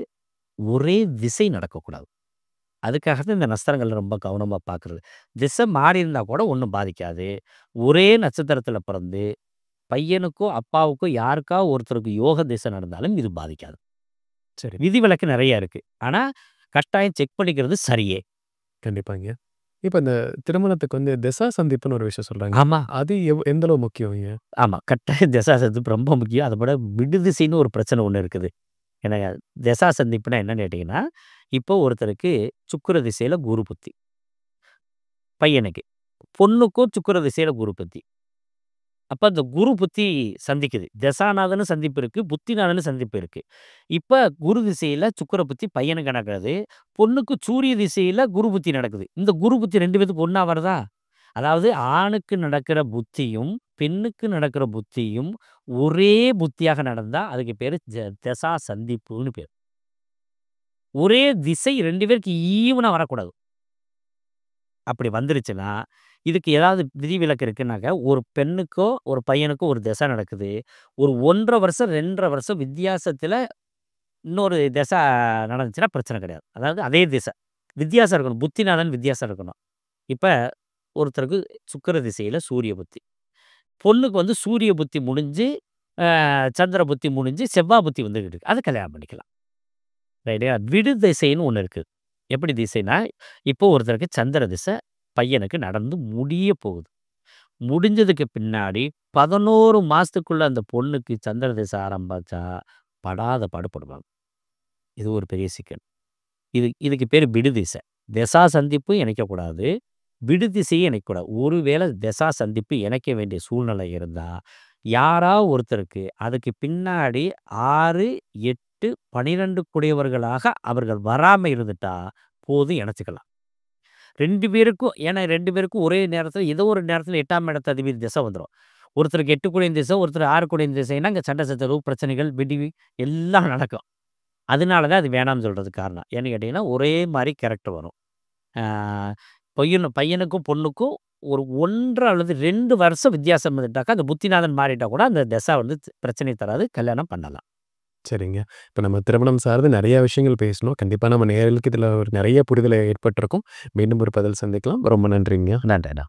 ஒரே திசை நடக்கக்கூடாது. அதுக்காக தான் இந்த நட்சத்திரங்கள் ரொம்ப கவனமா பார்க்குறது. திசை மாறி இருந்தா கூட ஒண்ணும் பாதிக்காது. ஒரே நட்சத்திரத்தில பிறந்து பையனுக்கோ, அப்பாவுக்கோ யாருக்காவது ஒருத்தருக்கு யோக திசை நடந்தாலும் இது பாதிக்காது. சரி. விதிவிலக்கு நெறைய இருக்கு. ஆனா கட்டாயம் செக் பண்ணிக்கிறது சரியே. கண்டிப்பாங்க. இப்ப இந்த திருமணத்துக்கு வந்து திசா சந்திப்புன்னு ஒரு விஷயம் சொல்றாங்க. ஆமா. அது எந்த அளவு முக்கியம்ங்க? ஆமா. கட்டாயம் தசாசந்திப்பு ரொம்ப முக்கியம். அத விட விடுதிசைன்னு ஒரு பிரச்சனை ஒண்ணு இருக்குது. என்னங்க தசா சந்திப்புனா என்னன்னு கேட்டீங்கன்னா, இப்போ ஒருத்தருக்கு சுக்கிர திசையில குரு புத்தி பையனுக்கு. பொண்ணுக்கும் சுக்கிர திசையில குரு புத்தி. அப்ப அந்த குரு புத்தி சந்திக்குது. தசாநாதனும் சந்திப்பு இருக்கு. புத்திநாதனும் சந்திப்பு இருக்கு. இப்ப குரு திசையில சுக்கிர புத்தி பையனுக்கு நடக்குது. பொண்ணுக்கு சூரிய திசையில குரு புத்தி நடக்குது. இந்த குரு புத்தி 2 பேத்துக்கும் ஒண்ணா வருதா? அதாவது ஆணுக்கு நடக்கிற புத்தியும், பெண்ணுக்கு நடக்கிற புத்தியும் ஒரே புத்தியாக நடந்தா அதுக்கு பேரு தசா சந்திப்புன்னு பேரு. ஒரே திசை 2 பேருக்கு ஈவனா வரக்கூடாது. அப்படி வந்துருச்சுன்னா, இதுக்கு ஏதாவது விதிவிலக்கு இருக்குன்னாக்க, ஒரு பெண்ணுக்கோ, ஒரு பையனுக்கோ ஒரு திசை நடக்குது. ஒரு 1 1/2 வருஷம், 2 1/2 வருஷம் வித்தியாசத்தில இன்னொரு திசை நடந்துச்சுன்னா பிரச்சனை கிடையாது. அதாவது அதே திசை. வித்தியாசம் இருக்கணும். புத்திநாதன் வித்தியாசம் இருக்கணும். இப்ப ஒருத்தருக்கு சுக்கிர திசையில சூரிய புத்தி. பொண்ணுக்கு வந்து சூரிய புத்தி முடிஞ்சு, சந்திர புத்தி முடிஞ்சு, செவ்வா புத்தி வந்துகிட்டு இருக்கு. அது கல்யாணம் பண்ணிக்கலாம். ரைட்டா? விடு திசைன்னு ஒண்ணு இருக்கு. எப்படி திசைன்னா, இப்போ ஒருத்தருக்கு சந்திர திசை பையனுக்கு நடந்து முடிய போகுது. முடிஞ்சதுக்கு பின்னாடி 11 மாசத்துக்குள்ள அந்த பொண்ணுக்கு சந்திர திசை ஆரம்பிச்சா, படாத பாடு படுவாங்க. இது ஒரு பெரிய சிக்கல். இதுக்கு பேரு விடுதிசை. திசா சந்திப்பும் இணைக்கக்கூடாது. விடுதிசையும் இணைக்கக்கூடாது. ஒருவேளை திசா சந்திப்பு இணைக்க வேண்டிய சூழ்நிலை இருந்தா, யாராவது ஒருத்தருக்கு அதுக்கு பின்னாடி 6, 8, 12 குடையவர்களாக அவர்கள் வராம இருந்துட்டா, போதும் இணைச்சுக்கலாம். 2 பேருக்கும் ஏன்னா 2 பேருக்கும் ஒரே நேரத்தில ஏதோ ஒரு நேரத்தில 8ஆம் இடத்து அதிபதி திசை வந்துரும். ஒருத்தருக்கு 8 குடையன் திசை, ஒருத்தர் 6 குடையன் திசைன்னா, அங்க சண்டை சச்சரவு, பிரச்சனைகள், எல்லாம் நடக்கும். அதனால தான் அது வேணாம்னு சொல்றதுக்கு காரணம். ஏன்னு கேட்டீங்கன்னா, ஒரே மாரி கேரக்டர் வரும். ஆ பையனுக்கும், பொண்ணுக்கும் ஒரு 1 1/2 அல்லது 2 வருஷம் வித்தியாசம் இருந்துட்டாக்கா, அந்த புத்திநாதன் மாறிட்டா கூட அந்த தசை வந்து பிரச்சனை தராது. கல்யாணம் பண்ணலாம். சரிங்க. இப்ப நம்ம திருமணம் சார்ந்து நெறைய விஷயங்கள் பேசினோம். கண்டிப்பா நம்ம நேயர்களுக்கு இதுல ஒரு நெறைய புரிதல் ஏற்பட்டிருக்கும். மீண்டும் ஒரு பதில் சந்திக்கலாம். ரொம்ப நன்றிங்க. நன்றிண்ணா.